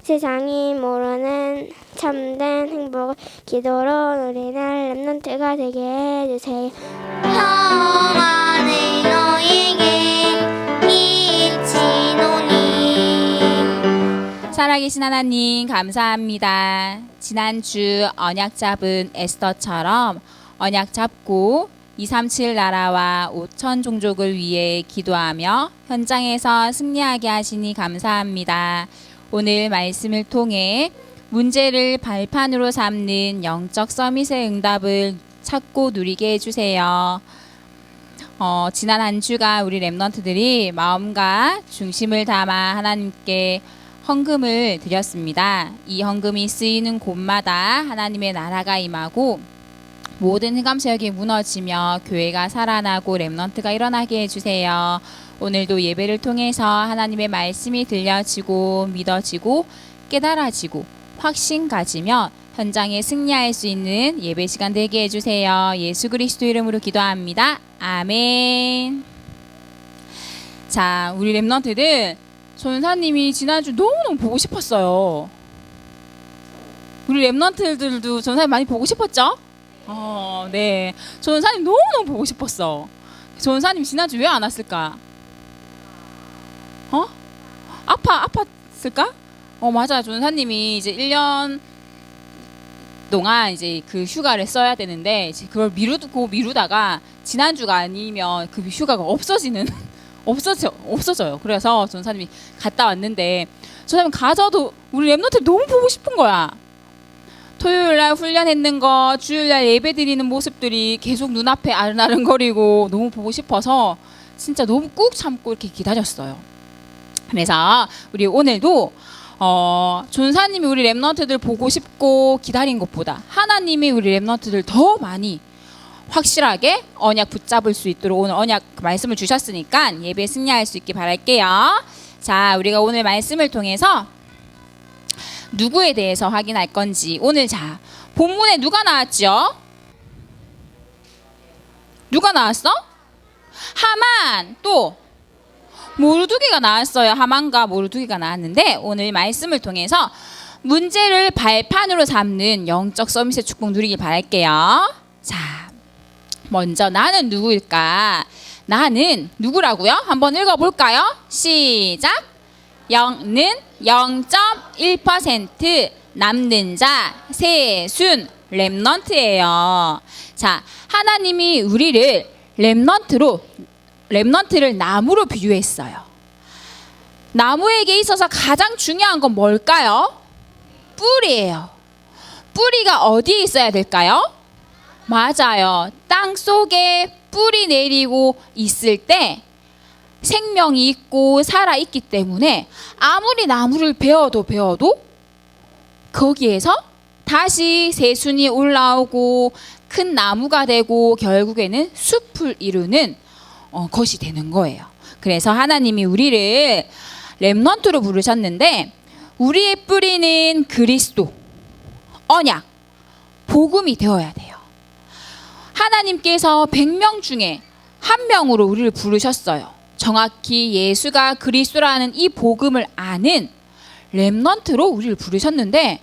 세상이 모르는 참된 행복을 기도로 우리를 렘넌트가 되게 해주세요. 평안을 너에게 비치노니. 살아계신 하나님 감사합니다. 지난주 언약 잡은 에스더처럼 언약 잡고 237 나라와 5천 종족을 위해 기도하며 현장에서 승리하게 하시니 감사합니다. 오늘 말씀을 통해 문제를 발판으로 삼는 영적 서밋의 응답을 찾고 누리게 해주세요. 지난 한 주간 우리 렘넌트들이 마음과 중심을 담아 하나님께 헌금을 드렸습니다. 이 헌금이 쓰이는 곳마다 하나님의 나라가 임하고 모든 흑암세력이 무너지며 교회가 살아나고 렘넌트가 일어나게 해주세요. 오늘도 예배를 통해서 하나님의 말씀이 들려지고 믿어지고 깨달아지고 확신 가지며 현장에 승리할 수 있는 예배 시간 되게 해주세요. 예수 그리스도 이름으로 기도합니다. 아멘. 자, 우리 렘넌트들 전사님이 지난주 너무너무 보고 싶었어요. 우리 렘넌트들도 전사님 많이 보고 싶었죠? 네. 전사님 너무너무 보고 싶었어. 전사님 지난주 왜 안 왔을까? 아팠을까? 맞아. 전사님이 이제 1년 동안 이제 그 휴가를 써야 되는데 이제 그걸 미루다가 지난주가 아니면 그 휴가가 없어져요. 그래서 전사님이 갔다 왔는데 전사님 가서도 우리 렘넌트 너무 보고 싶은 거야. 토요일날 훈련했는 거, 주일날 예배 드리는 모습들이 계속 눈앞에 아른아른거리고 너무 보고 싶어서 진짜 너무 꾹 참고 이렇게 기다렸어요. 그래서 우리 오늘도 전사님이 우리 렘넌트들 보고 싶고 기다린 것보다 하나님이 우리 렘넌트들 더 많이 확실하게 언약 붙잡을 수 있도록 오늘 언약 말씀을 주셨으니까 예배 승리할 수 있게 바랄게요. 자, 우리가 오늘 말씀을 통해서 누구에 대해서 확인할 건지 오늘 자 본문에 누가 나왔죠? 누가 나왔어? 하만 또 모르드게가 나왔어요. 하만과 모르드게가 나왔는데 오늘 말씀을 통해서 문제를 발판으로 삼는 영적 서밋의 축복 누리길 바랄게요. 자, 먼저 나는 누구일까? 나는 누구라고요? 한번 읽어볼까요? 시작! 영는 0.1% 남는 자 세순 렘넌트예요. 자, 하나님이 우리를 렘넌트를 나무로 비유했어요. 나무에게 있어서 가장 중요한 건 뭘까요? 뿌리예요. 뿌리가 어디에 있어야 될까요? 맞아요. 땅 속에 뿌리 내리고 있을 때 생명이 있고 살아있기 때문에 아무리 나무를 베어도 거기에서 다시 새순이 올라오고 큰 나무가 되고 결국에는 숲을 이루는 것이 되는 거예요. 그래서 하나님이 우리를 렘넌트로 부르셨는데 우리의 뿌리는 그리스도, 언약, 복음이 되어야 돼요. 하나님께서 100명 중에 한 명으로 우리를 부르셨어요. 정확히 예수가 그리스도라는 이 복음을 아는 렘넌트로 우리를 부르셨는데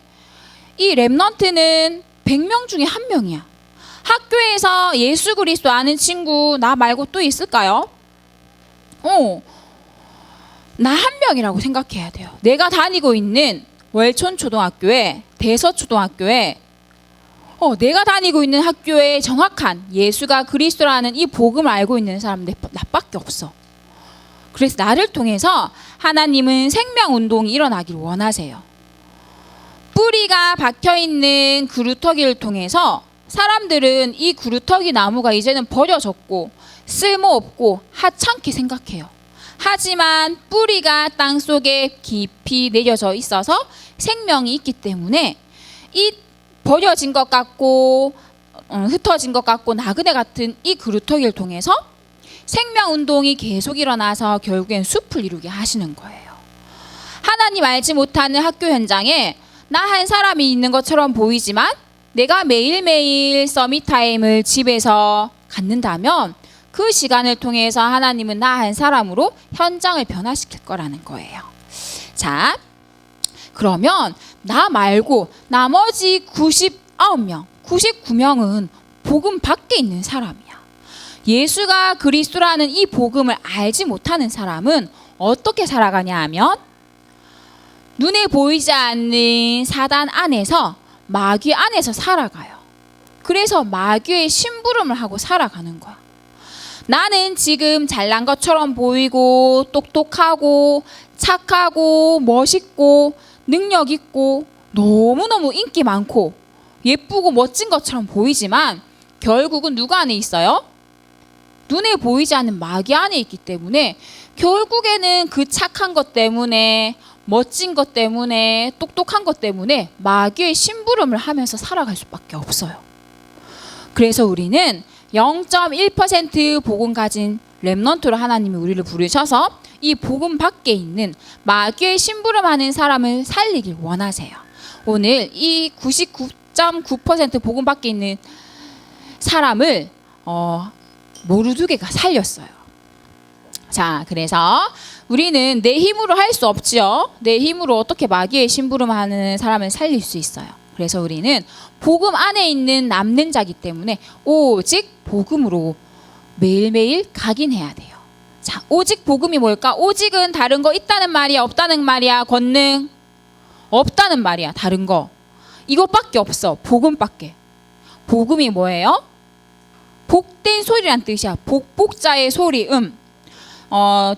이 렘넌트는 100명 중에 한 명이야. 학교에서 예수 그리스도 아는 친구 나 말고 또 있을까요? 나 한 명이라고 생각해야 돼요. 내가 다니고 있는 월촌초등학교에 대서초등학교에 내가 다니고 있는 학교에 정확한 예수가 그리스도라는 이 복음을 알고 있는 사람 나밖에 없어. 그래서 나를 통해서 하나님은 생명운동이 일어나길 원하세요. 뿌리가 박혀있는 그루터기를 통해서 사람들은 이 그루터기 나무가 이제는 버려졌고 쓸모없고 하찮게 생각해요. 하지만 뿌리가 땅속에 깊이 내려져 있어서 생명이 있기 때문에 이 버려진 것 같고 흩어진 것 같고 나그네 같은 이 그루터기를 통해서 생명운동이 계속 일어나서 결국엔 숲을 이루게 하시는 거예요. 하나님 알지 못하는 학교 현장에 나 한 사람이 있는 것처럼 보이지만 내가 매일매일 서밋타임을 집에서 갖는다면 그 시간을 통해서 하나님은 나 한 사람으로 현장을 변화시킬 거라는 거예요. 자, 그러면 나 말고 나머지 99명, 99명은 복음 밖에 있는 사람이야. 예수가 그리스도라는 이 복음을 알지 못하는 사람은 어떻게 살아가냐 하면 눈에 보이지 않는 사단 안에서, 마귀 안에서 살아가요. 그래서 마귀의 심부름을 하고 살아가는 거야. 나는 지금 잘난 것처럼 보이고 똑똑하고 착하고 멋있고 능력 있고 너무너무 인기 많고 예쁘고 멋진 것처럼 보이지만 결국은 누구 안에 있어요? 눈에 보이지 않는 마귀 안에 있기 때문에 결국에는 그 착한 것 때문에, 멋진 것 때문에, 똑똑한 것 때문에 마귀의 심부름을 하면서 살아갈 수밖에 없어요. 그래서 우리는 0.1% 복음 가진 렘넌트로 하나님이 우리를 부르셔서 이 복음 밖에 있는 마귀의 심부름하는 사람을 살리길 원하세요. 오늘 이 99.9% 복음 밖에 있는 사람을 모르드게가 살렸어요. 자, 그래서 우리는 내 힘으로 할 수 없지요. 내 힘으로 어떻게 마귀의 심부름하는 사람을 살릴 수 있어요. 그래서 우리는 복음 안에 있는 남는 자기 때문에 오직 복음으로 매일매일 각인해야 돼요. 자, 오직 복음이 뭘까? 오직은 다른 거 있다는 말이야, 없다는 말이야, 권능? 없다는 말이야, 다른 거. 이것밖에 없어, 복음밖에. 복음이 뭐예요? 복된 소리란 뜻이야. 복자의 소리,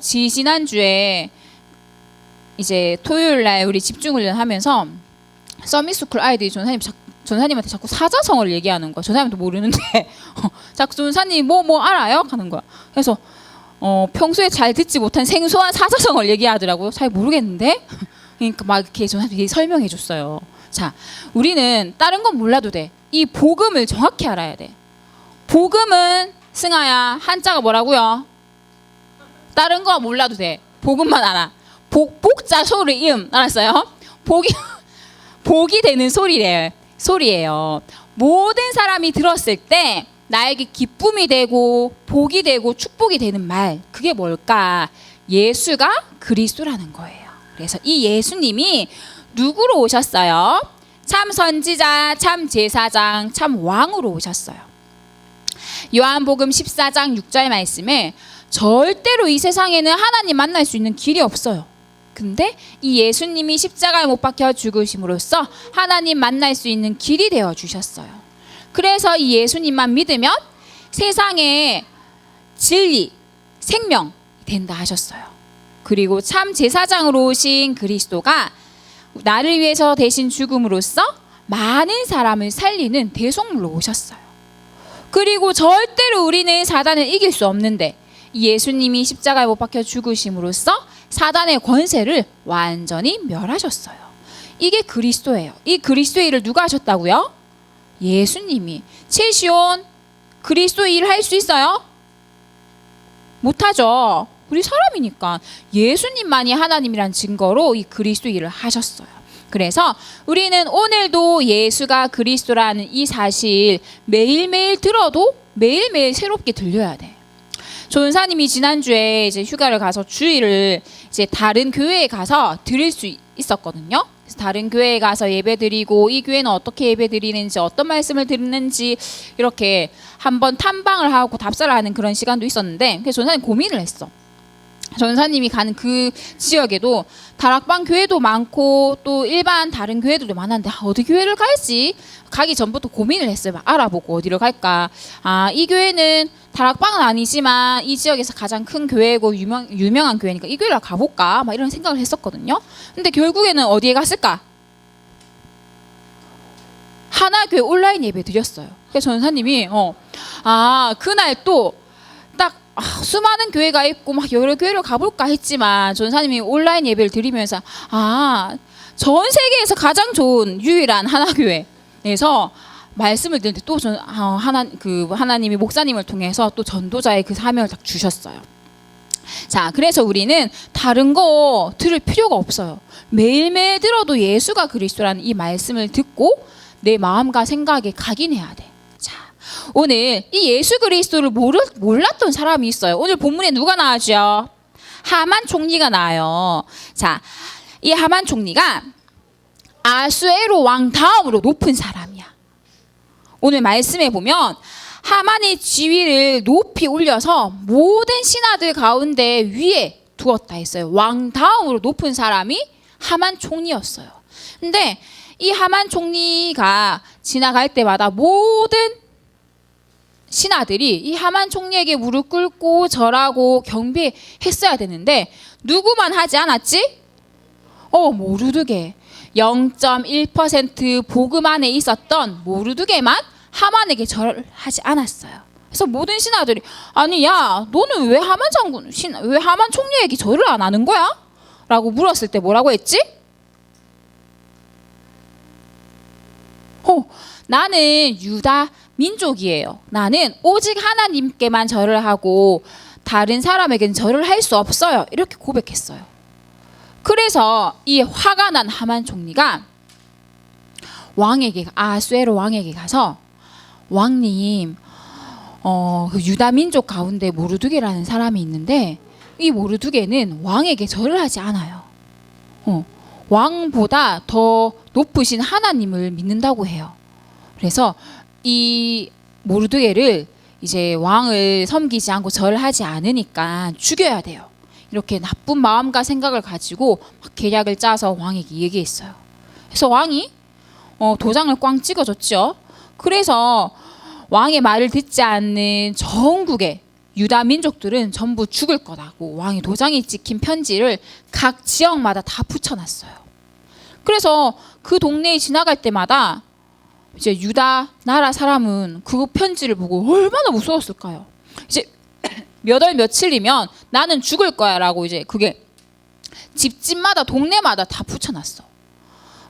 지난주에 이제 토요일 날 우리 집중훈련 하면서 서밋스쿨 아이들이 전사님한테 자꾸 사자성어를 얘기하는 거야. 전사님도 모르는데 자꾸 전사님 뭐 알아요? 하는 거야. 그래서 평소에 잘 듣지 못한 생소한 사자성어를 얘기하더라고요. 잘 모르겠는데? 그러니까 막 이렇게 전사님이 설명해 줬어요. 자, 우리는 다른 건 몰라도 돼. 이 복음을 정확히 알아야 돼. 복음은 승아야 한자가 뭐라고요? 다른 거 몰라도 돼. 복음만 알아. 복자 소리 알았어요? 복이 되는 소리예요. 모든 사람이 들었을 때 나에게 기쁨이 되고 복이 되고 축복이 되는 말, 그게 뭘까? 예수가 그리스도라는 거예요. 그래서 이 예수님이 누구로 오셨어요? 참 선지자, 참 제사장, 참 왕으로 오셨어요. 요한복음 14장 6절 말씀에 절대로 이 세상에는 하나님 만날 수 있는 길이 없어요. 근데 이 예수님이 십자가에 못 박혀 죽으심으로써 하나님 만날 수 있는 길이 되어 주셨어요. 그래서 이 예수님만 믿으면 세상에 진리, 생명 된다 하셨어요. 그리고 참 제사장으로 오신 그리스도가 나를 위해서 대신 죽음으로써 많은 사람을 살리는 대속물로 오셨어요. 그리고 절대로 우리는 사단을 이길 수 없는데 이 예수님이 십자가에 못 박혀 죽으심으로써 사단의 권세를 완전히 멸하셨어요. 이게 그리스도예요. 이 그리스도의 일을 누가 하셨다고요? 예수님이. 최시온 그리스도의 일을 할 수 있어요? 못하죠. 우리 사람이니까. 예수님만이 하나님이란 증거로 이 그리스도의 일을 하셨어요. 그래서 우리는 오늘도 예수가 그리스도라는 이 사실 매일매일 들어도 매일매일 새롭게 들려야 돼. 조은사님이 지난주에 이제 휴가를 가서 주일을 이제 다른 교회에 가서 드릴 수 있었거든요. 그래서 다른 교회에 가서 예배 드리고 이 교회는 어떻게 예배 드리는지 어떤 말씀을 듣는지 이렇게 한번 탐방을 하고 답사를 하는 그런 시간도 있었는데 그래서 조은사님 고민을 했어. 전사님이 가는 그 지역에도 다락방 교회도 많고 또 일반 다른 교회들도 많았는데 어디 교회를 갈지 가기 전부터 고민을 했어요. 막 알아보고 어디를 갈까. 이 교회는 다락방은 아니지만 이 지역에서 가장 큰 교회고 유명한 교회니까 이 교회를 가볼까 막 이런 생각을 했었거든요. 근데 결국에는 어디에 갔을까? 하나교회 온라인 예배 드렸어요. 그래서 전사님이 그날 또 딱 수많은 교회가 있고 막 여러 교회를 가볼까 했지만 전사님이 온라인 예배를 드리면서 전 세계에서 가장 좋은 유일한 하나교회에서 말씀을 듣는데 또 하나님이 목사님을 통해서 또 전도자의 그 사명을 딱 주셨어요. 자, 그래서 우리는 다른 거 들을 필요가 없어요. 매일매일 들어도 예수가 그리스도라는 이 말씀을 듣고 내 마음과 생각에 각인해야 돼. 자, 오늘 이 예수 그리스도를 몰랐던 사람이 있어요. 오늘 본문에 누가 나왔죠? 하만 총리가 나와요. 자, 이 하만 총리가 아수에로 왕 다음으로 높은 사람이야. 오늘 말씀에 보면 하만의 지위를 높이 올려서 모든 신하들 가운데 위에 두었다 했어요. 왕 다음으로 높은 사람이 하만 총리였어요. 근데 이 하만 총리가 지나갈 때마다 모든 신하들이 이 하만 총리에게 무릎 꿇고 절하고 경배했어야 되는데 누구만 하지 않았지? 모르드게. 0.1% 복음 안에 있었던 모르드게만 하만에게 절하지 않았어요. 그래서 모든 신하들이 아니 야 너는 왜 하만 장군 왜 하만 총리에게 절을 안 하는 거야? 라고 물었을 때 뭐라고 했지? 나는 유다 민족이에요. 나는 오직 하나님께만 절을 하고 다른 사람에게는 절을 할 수 없어요. 이렇게 고백했어요. 그래서 이 화가 난 하만 총리가 아수에로 왕에게 가서 왕님, 그 유다 민족 가운데 모르드게라는 사람이 있는데 이 모르드게는 왕에게 절을 하지 않아요. 왕보다 더 높으신 하나님을 믿는다고 해요. 그래서 이 모르드게를 이제 왕을 섬기지 않고 절하지 않으니까 죽여야 돼요. 이렇게 나쁜 마음과 생각을 가지고 막 계략을 짜서 왕에게 얘기했어요. 그래서 왕이 도장을 꽝 찍어줬죠. 그래서 왕의 말을 듣지 않는 전국의 유다 민족들은 전부 죽을 거라고 왕의 도장이 찍힌 편지를 각 지역마다 다 붙여놨어요. 그래서 그 동네에 지나갈 때마다 이제 유다 나라 사람은 그 편지를 보고 얼마나 무서웠을까요? 이제 몇 월 며칠이면 나는 죽을 거야 라고 이제 그게 집집마다 동네마다 다 붙여놨어.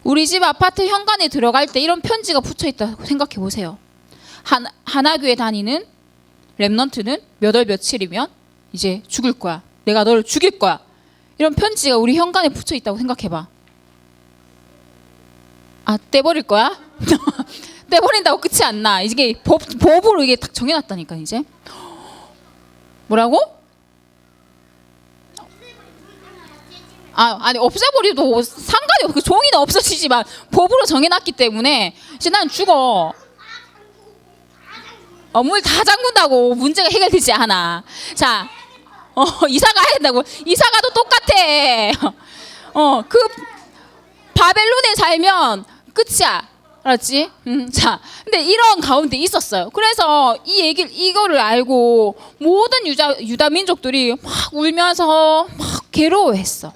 우리 집 아파트 현관에 들어갈 때 이런 편지가 붙여있다고 생각해 보세요. 하나교회 다니는 랩넌트는 몇 월 며칠이면 이제 죽을 거야. 내가 너를 죽일 거야. 이런 편지가 우리 현관에 붙여있다고 생각해봐. 떼버릴 거야? 떼버린다고 끝이 안 나. 이게 법으로 이게 딱 정해놨다니까 이제. 뭐라고? 아니 없애버리도 상관이 없고 종이는 없어지지만 법으로 정해놨기 때문에 이제 난 죽어. 물 다 잠근다고 문제가 해결되지 않아. 자, 이사 가야 된다고. 이사 가도 똑같아. 그 바벨론에 살면 끝이야. 알았지? 자, 근데 이런 가운데 있었어요. 그래서 이거를 알고 모든 유다 민족들이 막 울면서 막 괴로워했어.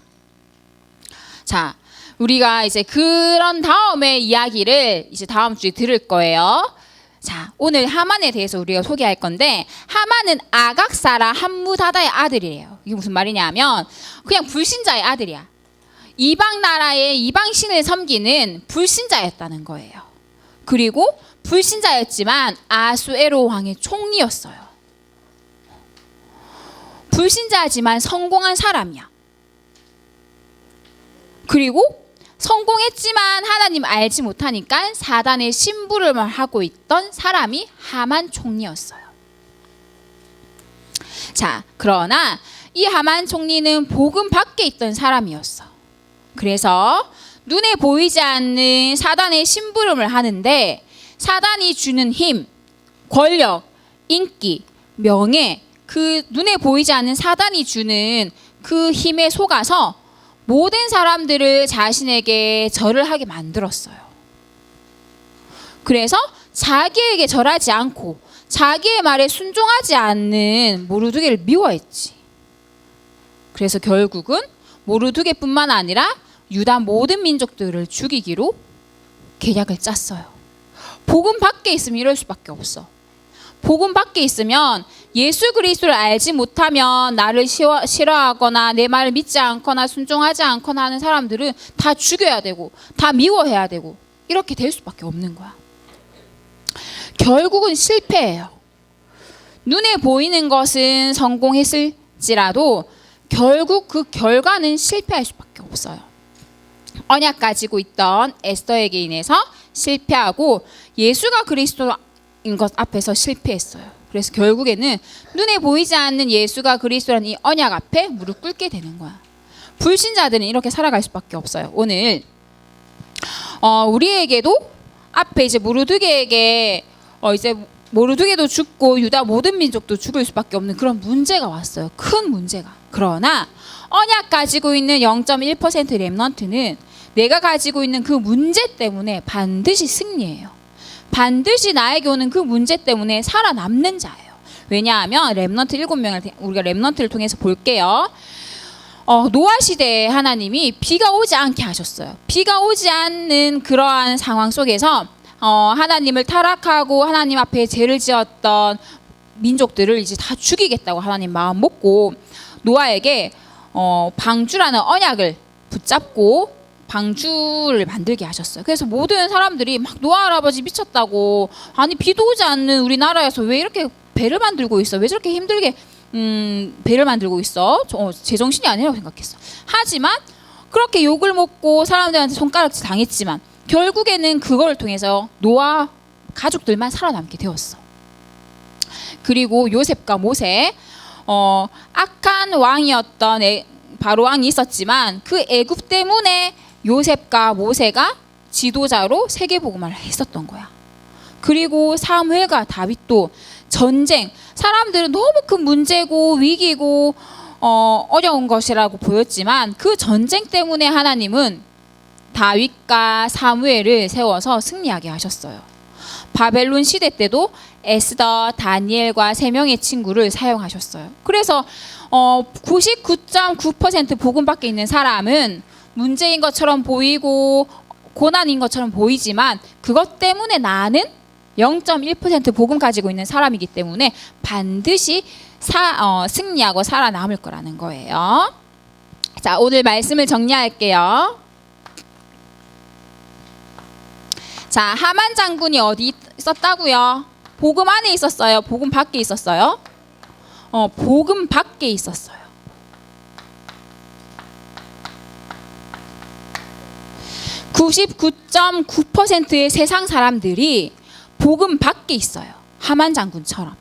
자, 우리가 이제 그런 다음에 이야기를 이제 다음 주에 들을 거예요. 자, 오늘 하만에 대해서 우리가 소개할 건데 하만은 아각사라 함무다다의 아들이에요. 이게 무슨 말이냐면 그냥 불신자의 아들이야. 이방 나라의 이방 신을 섬기는 불신자였다는 거예요. 그리고 불신자였지만 아수에로 왕의 총리였어요. 불신자지만 성공한 사람이야. 그리고 성공했지만 하나님 알지 못하니까 사단의 심부름을 하고 있던 사람이 하만 총리였어요. 자, 그러나 이 하만 총리는 복음 밖에 있던 사람이었어. 그래서 눈에 보이지 않는 사단의 심부름을 하는데 사단이 주는 힘, 권력, 인기, 명예, 그 눈에 보이지 않는 사단이 주는 그 힘에 속아서 모든 사람들을 자신에게 절을 하게 만들었어요. 그래서 자기에게 절하지 않고 자기의 말에 순종하지 않는 모르드게를 미워했지. 그래서 결국은 모르드게뿐만 아니라 유다 모든 민족들을 죽이기로 계략을 짰어요. 복음 밖에 있으면 이럴 수밖에 없어. 복음 밖에 있으면 예수 그리스도를 알지 못하면 나를 싫어하거나 내 말을 믿지 않거나 순종하지 않거나 하는 사람들은 다 죽여야 되고 다 미워해야 되고 이렇게 될 수밖에 없는 거야. 결국은 실패해요. 눈에 보이는 것은 성공했을지라도 결국 그 결과는 실패할 수밖에 없어요. 언약 가지고 있던 에스더에게 인해서 실패하고 예수가 그리스도인 것 앞에서 실패했어요. 그래서 결국에는 눈에 보이지 않는 예수가 그리스도라는 이 언약 앞에 무릎 꿇게 되는 거야. 불신자들은 이렇게 살아갈 수밖에 없어요. 오늘 우리에게도 앞에 이제 모르드게에게 이제 모르드게도 죽고 유다 모든 민족도 죽을 수밖에 없는 그런 문제가 왔어요. 큰 문제가. 그러나 언약 가지고 있는 0.1% 렘넌트는 내가 가지고 있는 그 문제 때문에 반드시 승리해요. 반드시 나에게 오는 그 문제 때문에 살아남는 자예요. 왜냐하면 렘넌트 7명을 우리가 렘넌트를 통해서 볼게요. 노아 시대에 하나님이 비가 오지 않게 하셨어요. 비가 오지 않는 그러한 상황 속에서 하나님을 타락하고 하나님 앞에 죄를 지었던 민족들을 이제 다 죽이겠다고 하나님 마음 먹고 노아에게 방주라는 언약을 붙잡고 방주를 만들게 하셨어요. 그래서 모든 사람들이 막 노아 할아버지 미쳤다고, 아니 비도 오지 않는 우리나라에서 왜 이렇게 배를 만들고 있어? 왜 저렇게 힘들게 배를 만들고 있어? 제정신이 아니라고 생각했어. 하지만 그렇게 욕을 먹고 사람들한테 손가락질 당했지만 결국에는 그걸 통해서 노아 가족들만 살아남게 되었어. 그리고 요셉과 모세, 악한 왕이었던 바로 왕이 있었지만 그 애굽 때문에 요셉과 모세가 지도자로 세계복음을 했었던 거야. 그리고 사무엘과 다윗도 전쟁, 사람들은 너무 큰 문제고 위기고 어려운 것이라고 보였지만 그 전쟁 때문에 하나님은 다윗과 사무엘을 세워서 승리하게 하셨어요. 바벨론 시대 때도 에스더, 다니엘과 3명의 친구를 사용하셨어요. 그래서 99.9% 복음 밖에 있는 사람은 문제인 것처럼 보이고 고난인 것처럼 보이지만 그것 때문에 나는 0.1% 복음 가지고 있는 사람이기 때문에 반드시 승리하고 살아남을 거라는 거예요. 자, 오늘 말씀을 정리할게요. 자, 하만 장군이 어디 있었다고요? 복음 안에 있었어요? 복음 밖에 있었어요? 복음 밖에 있었어요. (99.9%의) 세상 사람들이 복음 밖에 있어요. 하만 장군처럼.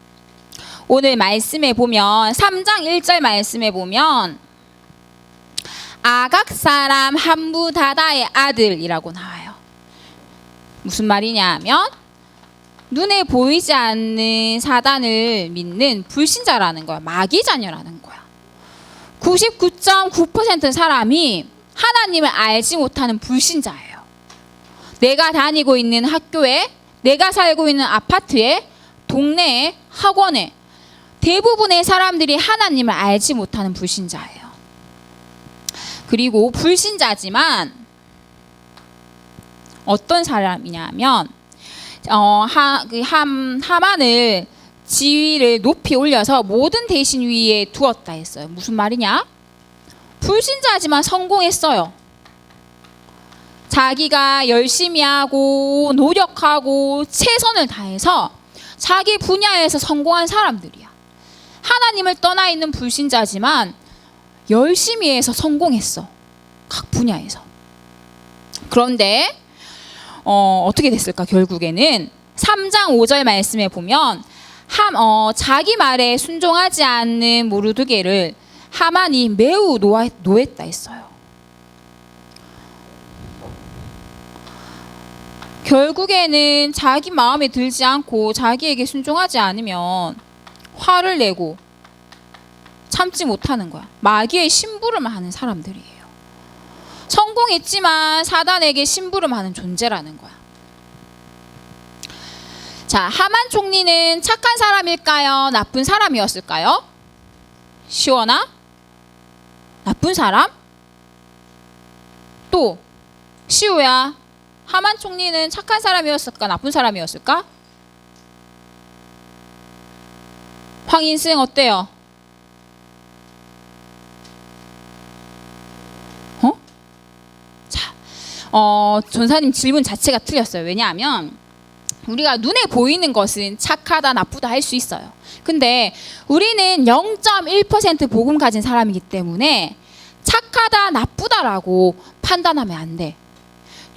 오늘 말씀에 보면 3장 1절 말씀에 보면 아각 사람 함부다다의 아들이라고 나와요. 무슨 말이냐 하면 눈에 보이지 않는 사단을 믿는 불신자라는 거야. 마귀 자녀라는 거야. 99.9% 사람이 하나님을 알지 못하는 불신자예요. 내가 다니고 있는 학교에, 내가 살고 있는 아파트에, 동네에, 학원에 대부분의 사람들이 하나님을 알지 못하는 불신자예요. 그리고 불신자지만 어떤 사람이냐면 하만을 지위를 높이 올려서 모든 대신 위에 두었다 했어요. 무슨 말이냐? 불신자지만 성공했어요. 자기가 열심히 하고 노력하고 최선을 다해서 자기 분야에서 성공한 사람들이야. 하나님을 떠나 있는 불신자지만 열심히 해서 성공했어. 각 분야에서. 그런데 어떻게 됐을까? 결국에는 3장 5절 말씀에 보면 자기 말에 순종하지 않는 모르드게를 하만이 매우 노했다 했어요. 결국에는 자기 마음에 들지 않고 자기에게 순종하지 않으면 화를 내고 참지 못하는 거야. 마귀의 심부름을 하는 사람들이에요. 성공했지만 사단에게 심부름하는 존재라는 거야. 자, 하만 총리는 착한 사람일까요? 나쁜 사람이었을까요? 시원아? 나쁜 사람? 또 시우야, 하만 총리는 착한 사람이었을까? 나쁜 사람이었을까? 황인승 어때요? 전사님 질문 자체가 틀렸어요. 왜냐하면 우리가 눈에 보이는 것은 착하다 나쁘다 할 수 있어요. 근데 우리는 0.1% 복음 가진 사람이기 때문에 착하다 나쁘다라고 판단하면 안 돼.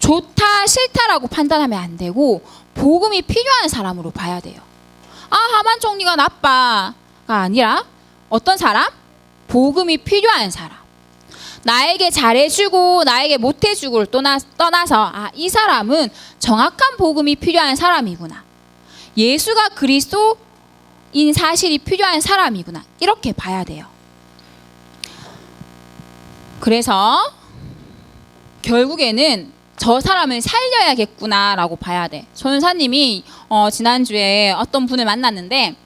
좋다 싫다라고 판단하면 안 되고 복음이 필요한 사람으로 봐야 돼요. 하만 총리가 나빠가 아니라 어떤 사람? 복음이 필요한 사람. 나에게 잘해주고 나에게 못해주고를 떠나서 이 사람은 정확한 복음이 필요한 사람이구나. 예수가 그리스도인 사실이 필요한 사람이구나. 이렇게 봐야 돼요. 그래서 결국에는 저 사람을 살려야겠구나라고 봐야 돼. 전사님이 지난주에 어떤 분을 만났는데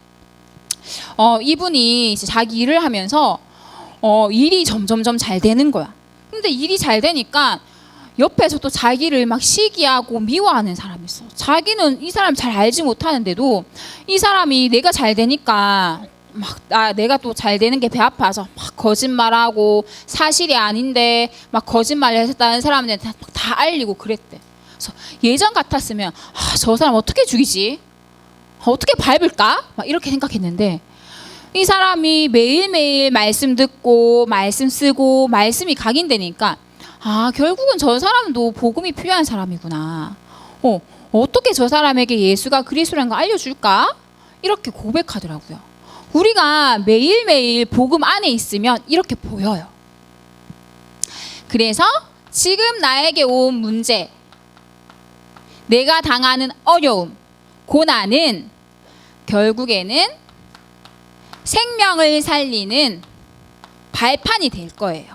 이분이 이제 자기 일을 하면서 일이 점점점 잘 되는 거야. 근데 일이 잘 되니까 옆에서 또 자기를 막 시기하고 미워하는 사람이 있어. 자기는 이 사람 잘 알지 못하는데도 이 사람이 내가 잘 되니까 막 내가 또 잘 되는 게 배 아파서 막 거짓말하고 사실이 아닌데 막 거짓말을 했다는 사람한테 다 알리고 그랬대. 그래서 예전 같았으면 저 사람 어떻게 죽이지? 어떻게 밟을까? 막 이렇게 생각했는데 이 사람이 매일매일 말씀 듣고 말씀 쓰고 말씀이 각인되니까 결국은 저 사람도 복음이 필요한 사람이구나. 어떻게 저 사람에게 예수가 그리스도라는 걸 알려줄까? 이렇게 고백하더라고요. 우리가 매일매일 복음 안에 있으면 이렇게 보여요. 그래서 지금 나에게 온 문제, 내가 당하는 어려움, 고난은 결국에는 생명을 살리는 발판이 될 거예요.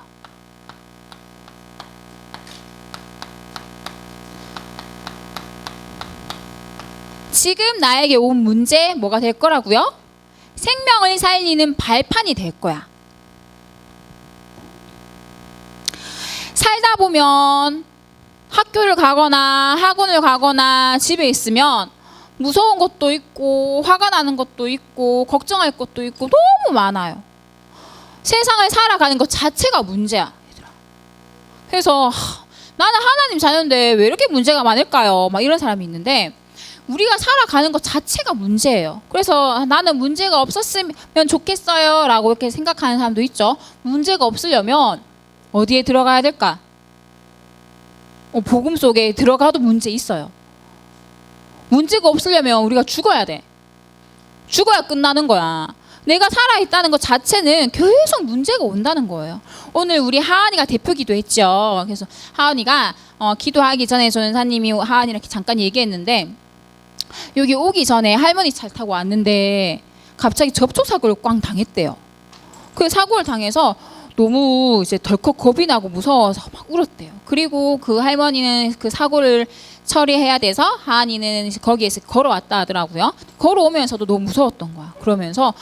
지금 나에게 온 문제 뭐가 될 거라고요? 생명을 살리는 발판이 될 거야. 살다 보면 학교를 가거나 학원을 가거나 집에 있으면 무서운 것도 있고 화가 나는 것도 있고 걱정할 것도 있고 너무 많아요. 세상을 살아가는 것 자체가 문제야, 얘들아. 그래서 나는 하나님 자녀인데 왜 이렇게 문제가 많을까요? 막 이런 사람이 있는데 우리가 살아가는 것 자체가 문제예요. 그래서 나는 문제가 없었으면 좋겠어요 라고 이렇게 생각하는 사람도 있죠. 문제가 없으려면 어디에 들어가야 될까? 복음 속에 들어가도 문제 있어요. 문제가 없으려면 우리가 죽어야 돼. 죽어야 끝나는 거야. 내가 살아있다는 것 자체는 계속 문제가 온다는 거예요. 오늘 우리 하은이가 대표 기도했죠. 그래서 하은이가 기도하기 전에 전사님이 하은이랑 이렇게 잠깐 얘기했는데 여기 오기 전에 할머니 차를 타고 왔는데 갑자기 접촉사고를 꽝 당했대요. 그 사고를 당해서 너무 이제 덜컥 겁이 나고 무서워서 막 울었대요. 그리고 그 할머니는 그 사고를 처리해야 돼서 하은이는 거기에서 걸어왔다 하더라고요. 걸어오면서도 너무 무서웠던 거야. 그러면서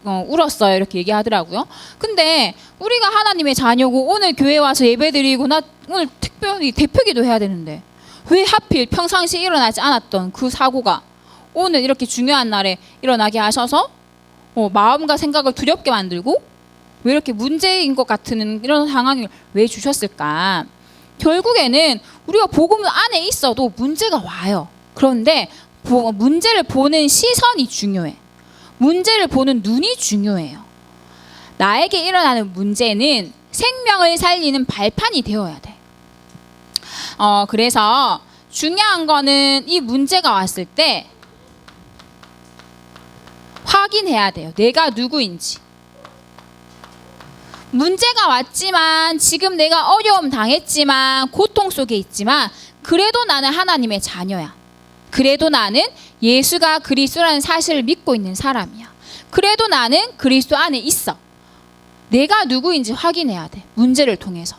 울었어요 이렇게 얘기하더라고요. 근데 우리가 하나님의 자녀고 오늘 교회 와서 예배드리고 나 오늘 특별히 대표기도 해야 되는데 왜 하필 평상시에 일어나지 않았던 그 사고가 오늘 이렇게 중요한 날에 일어나게 하셔서 마음과 생각을 두렵게 만들고 왜 이렇게 문제인 것 같은 이런 상황을 왜 주셨을까? 결국에는 우리가 복음 안에 있어도 문제가 와요. 그런데 문제를 보는 시선이 중요해. 문제를 보는 눈이 중요해요. 나에게 일어나는 문제는 생명을 살리는 발판이 되어야 돼. 그래서 중요한 거는 이 문제가 왔을 때 확인해야 돼요. 내가 누구인지. 문제가 왔지만 지금 내가 어려움 당했지만 고통 속에 있지만 그래도 나는 하나님의 자녀야. 그래도 나는 예수가 그리스도라는 사실을 믿고 있는 사람이야. 그래도 나는 그리스도 안에 있어. 내가 누구인지 확인해야 돼. 문제를 통해서.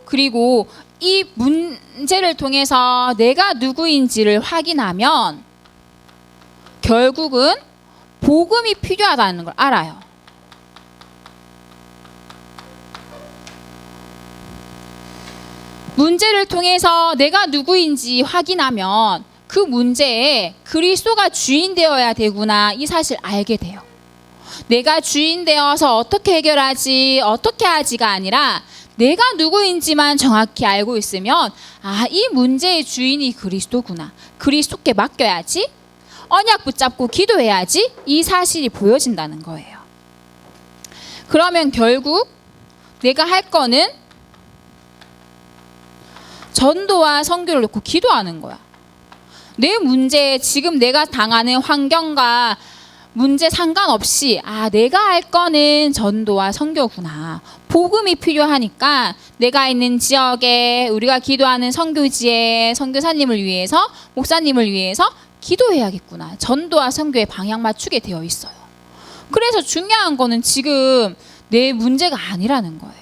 그리고 이 문제를 통해서 내가 누구인지를 확인하면 결국은 복음이 필요하다는 걸 알아요. 문제를 통해서 내가 누구인지 확인하면 그 문제에 그리스도가 주인 되어야 되구나 이 사실 알게 돼요. 내가 주인 되어서 어떻게 해결하지 어떻게 하지가 아니라 내가 누구인지만 정확히 알고 있으면 이 문제의 주인이 그리스도구나. 그리스도께 맡겨야지. 언약 붙잡고 기도해야지. 이 사실이 보여진다는 거예요. 그러면 결국 내가 할 거는 전도와 선교를 놓고 기도하는 거야. 내 문제, 지금 내가 당하는 환경과 문제 상관없이 내가 할 거는 전도와 선교구나. 복음이 필요하니까 내가 있는 지역에 우리가 기도하는 선교지에 선교사님을 위해서 목사님을 위해서 기도해야겠구나. 전도와 선교에 방향 맞추게 되어 있어요. 그래서 중요한 거는 지금 내 문제가 아니라는 거예요.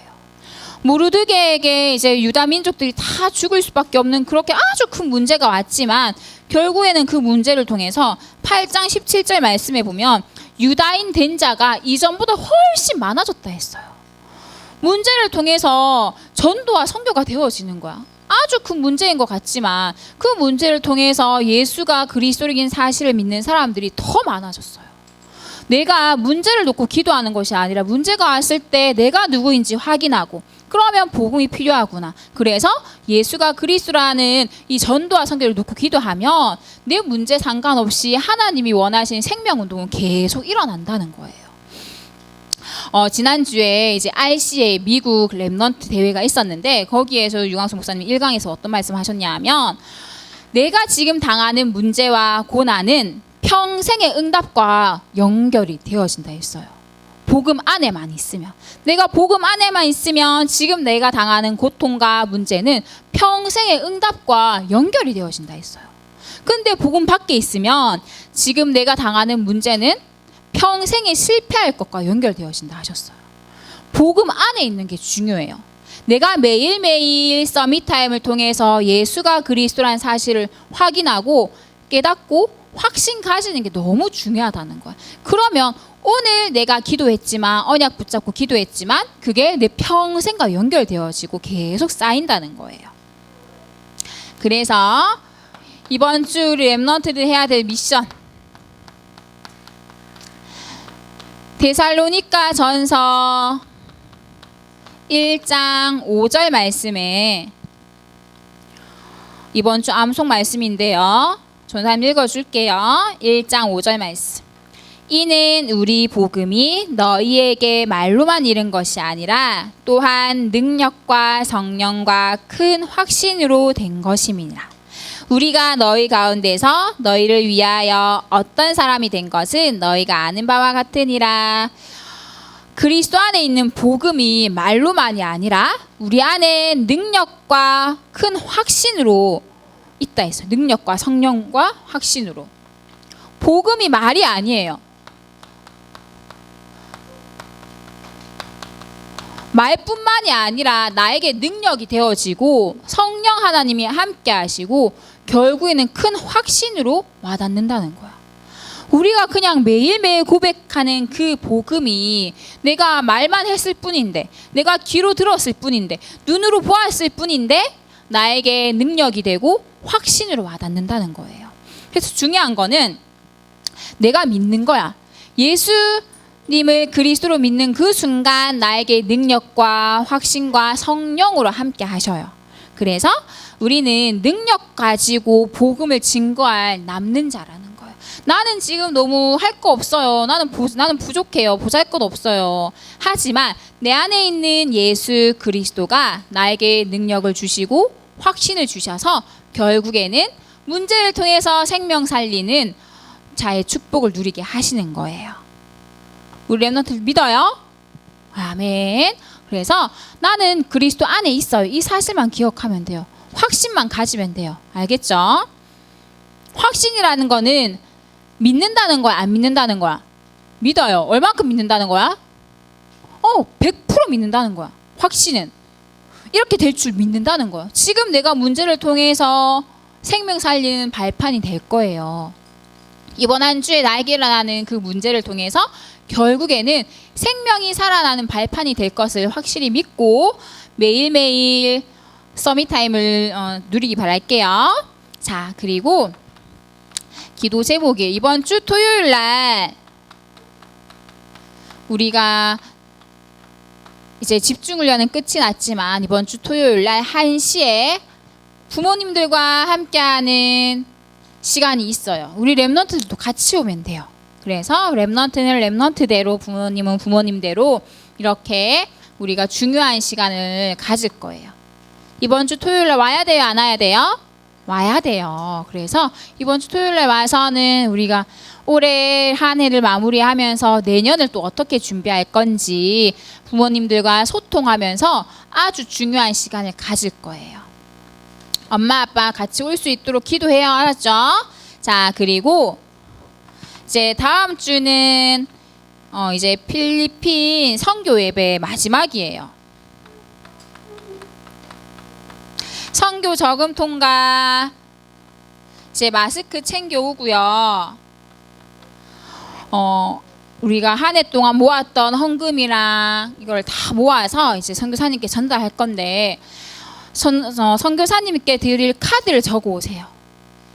모르드게에게 이제 유다 민족들이 다 죽을 수밖에 없는 그렇게 아주 큰 문제가 왔지만 결국에는 그 문제를 통해서 8장 17절 말씀에 보면 유다인 된 자가 이전보다 훨씬 많아졌다 했어요. 문제를 통해서 전도와 선교가 되어지는 거야. 아주 큰 문제인 것 같지만 그 문제를 통해서 예수가 그리스도인 사실을 믿는 사람들이 더 많아졌어요. 내가 문제를 놓고 기도하는 것이 아니라 문제가 왔을 때 내가 누구인지 확인하고 그러면 복음이 필요하구나. 그래서 예수가 그리스도라는 이 전도와 선교를 놓고 기도하면 내 문제 상관없이 하나님이 원하시는 생명운동은 계속 일어난다는 거예요. 지난주에 이제 RCA 미국 랩넌트 대회가 있었는데 거기에서 유광수 목사님 1강에서 어떤 말씀 하셨냐면 내가 지금 당하는 문제와 고난은 평생의 응답과 연결이 되어진다 했어요. 복음 안에만 있으면. 내가 복음 안에만 있으면 지금 내가 당하는 고통과 문제는 평생의 응답과 연결이 되어진다 했어요. 근데 복음 밖에 있으면 지금 내가 당하는 문제는 평생에 실패할 것과 연결되어진다 하셨어요. 복음 안에 있는 게 중요해요. 내가 매일매일 서밋타임을 통해서 예수가 그리스도라는 사실을 확인하고 깨닫고 확신 가지는 게 너무 중요하다는 거야. 그러면 오늘 내가 기도했지만 언약 붙잡고 기도했지만 그게 내 평생과 연결되어지고 계속 쌓인다는 거예요. 그래서 이번 주 우리 랩넌트들 해야 될 미션 데살로니가 전서 1장 5절 말씀에 이번 주 암송 말씀인데요. 전사님 읽어줄게요. 1장 5절 말씀. 이는 우리 복음이 너희에게 말로만 이른 것이 아니라 또한 능력과 성령과 큰 확신으로 된 것임이라. 우리가 너희 가운데서 너희를 위하여 어떤 사람이 된 것은 너희가 아는 바와 같으니라. 그리스도 안에 있는 복음이 말로만이 아니라 우리 안에 능력과 큰 확신으로 있다 했어요. 능력과 성령과 확신으로. 복음이 말이 아니에요. 말뿐만이 아니라 나에게 능력이 되어지고 성령 하나님이 함께 하시고 결국에는 큰 확신으로 와닿는다는 거야. 우리가 그냥 매일매일 고백하는 그 복음이 내가 말만 했을 뿐인데 내가 귀로 들었을 뿐인데 눈으로 보았을 뿐인데 나에게 능력이 되고 확신으로 와닿는다는 거예요. 그래서 중요한 거는 내가 믿는 거야. 예수님을 그리스도로 믿는 그 순간 나에게 능력과 확신과 성령으로 함께 하셔요. 그래서 우리는 능력 가지고 복음을 증거할 남는 자라는 거예요. 나는 지금 너무 할 거 없어요. 나는 부족해요. 보잘것 없어요. 하지만 내 안에 있는 예수 그리스도가 나에게 능력을 주시고 확신을 주셔서 결국에는 문제를 통해서 생명 살리는 자의 축복을 누리게 하시는 거예요. 우리 랩넌트 믿어요? 아멘. 그래서 나는 그리스도 안에 있어요. 이 사실만 기억하면 돼요. 확신만 가지면 돼요. 알겠죠? 확신이라는 거는 믿는다는 거야, 안 믿는다는 거야? 믿어요. 얼만큼 믿는다는 거야? 100% 믿는다는 거야. 확신은. 이렇게 될 줄 믿는다는 거예요. 지금 내가 문제를 통해서 생명 살리는 발판이 될 거예요. 이번 한 주에 나에게 일어나는 그 문제를 통해서 결국에는 생명이 살아나는 발판이 될 것을 확실히 믿고 매일매일 서밋타임을 누리기 바랄게요. 자, 그리고 기도 제목이 이번 주 토요일 날 우리가 이제 집중훈련은 끝이 났지만 이번 주 토요일 날 1시에 부모님들과 함께하는 시간이 있어요. 우리 랩넌트들도 같이 오면 돼요. 그래서 랩넌트는 랩넌트대로 부모님은 부모님대로 이렇게 우리가 중요한 시간을 가질 거예요. 이번 주 토요일 날 와야 돼요? 안 와야 돼요? 와야 돼요. 그래서 이번 주 토요일에 와서는 우리가 올해 한 해를 마무리하면서 내년을 또 어떻게 준비할 건지 부모님들과 소통하면서 아주 중요한 시간을 가질 거예요. 엄마 아빠 같이 올 수 있도록 기도해요. 알았죠? 자, 그리고 이제 다음 주는 이제 필리핀 선교 예배 마지막이에요. 선교 저금 통과 이제 마스크 챙겨오고요. 우리가 한 해 동안 모았던 헌금이랑 이걸 다 모아서 이제 선교사님께 전달할 건데 선교사님께 드릴 카드를 적어 오세요.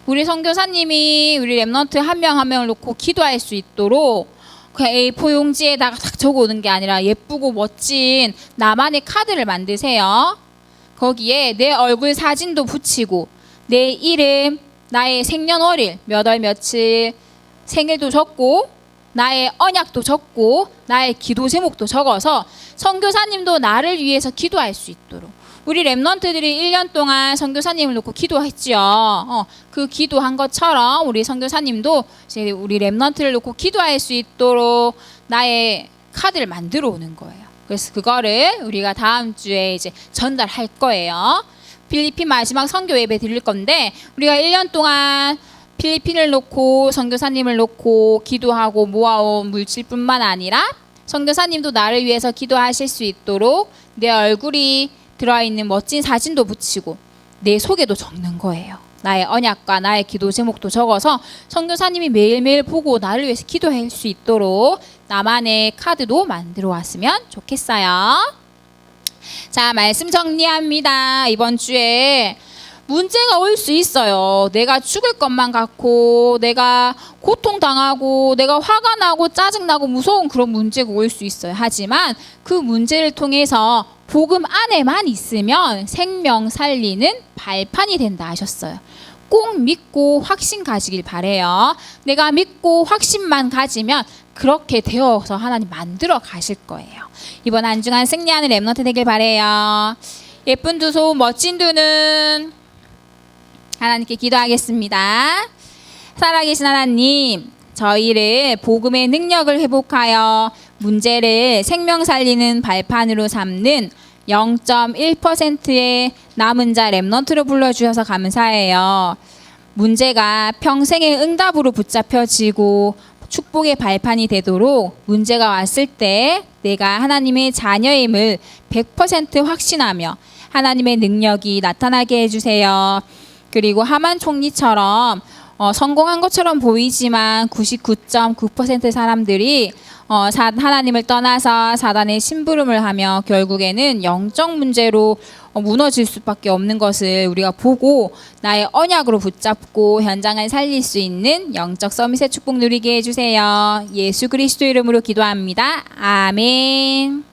우리 선교사님이 우리 랩넌트 한 명 한 명을 놓고 기도할 수 있도록 그냥 A4 용지에다가 딱 적어 오는 게 아니라 예쁘고 멋진 나만의 카드를 만드세요. 거기에 내 얼굴 사진도 붙이고 내 이름, 나의 생년월일, 몇 월 며칠 생일도 적고 나의 언약도 적고 나의 기도 제목도 적어서 선교사님도 나를 위해서 기도할 수 있도록 우리 랩넌트들이 1년 동안 선교사님을 놓고 기도했죠. 그 기도한 것처럼 우리 선교사님도 이제 우리 랩넌트를 놓고 기도할 수 있도록 나의 카드를 만들어 오는 거예요. 그래서 그거를 우리가 다음 주에 이제 전달할 거예요. 필리핀 마지막 선교 예배 드릴 건데 우리가 1년 동안 필리핀을 놓고 선교사님을 놓고 기도하고 모아온 물질뿐만 아니라 선교사님도 나를 위해서 기도하실 수 있도록 내 얼굴이 들어있는 멋진 사진도 붙이고 내 소개도 적는 거예요. 나의 언약과 나의 기도 제목도 적어서 선교사님이 매일매일 보고 나를 위해서 기도할 수 있도록 나만의 카드도 만들어 왔으면 좋겠어요. 자, 말씀 정리합니다. 이번 주에 문제가 올 수 있어요. 내가 죽을 것만 같고 내가 고통당하고 내가 화가 나고 짜증나고 무서운 그런 문제가 올 수 있어요. 하지만 그 문제를 통해서 복음 안에만 있으면 생명 살리는 발판이 된다 하셨어요. 꼭 믿고 확신 가지길 바래요. 내가 믿고 확신만 가지면 그렇게 되어서 하나님 만들어 가실 거예요. 이번 안중한 승리하는 랩넌트 되길 바래요. 예쁜 두 손, 멋진 두 눈 하나님께 기도하겠습니다. 살아계신 하나님, 저희를 복음의 능력을 회복하여 문제를 생명 살리는 발판으로 삼는 0.1%의 남은 자 랩넌트로 불러주셔서 감사해요. 문제가 평생의 응답으로 붙잡혀지고 축복의 발판이 되도록 문제가 왔을 때 내가 하나님의 자녀임을 100% 확신하며 하나님의 능력이 나타나게 해주세요. 그리고 하만 총리처럼 성공한 것처럼 보이지만 99.9% 사람들이 하나님을 떠나서 사단의 심부름을 하며 결국에는 영적 문제로 무너질 수밖에 없는 것을 우리가 보고 나의 언약으로 붙잡고 현장을 살릴 수 있는 영적 서밋의 축복 누리게 해주세요. 예수 그리스도 이름으로 기도합니다. 아멘.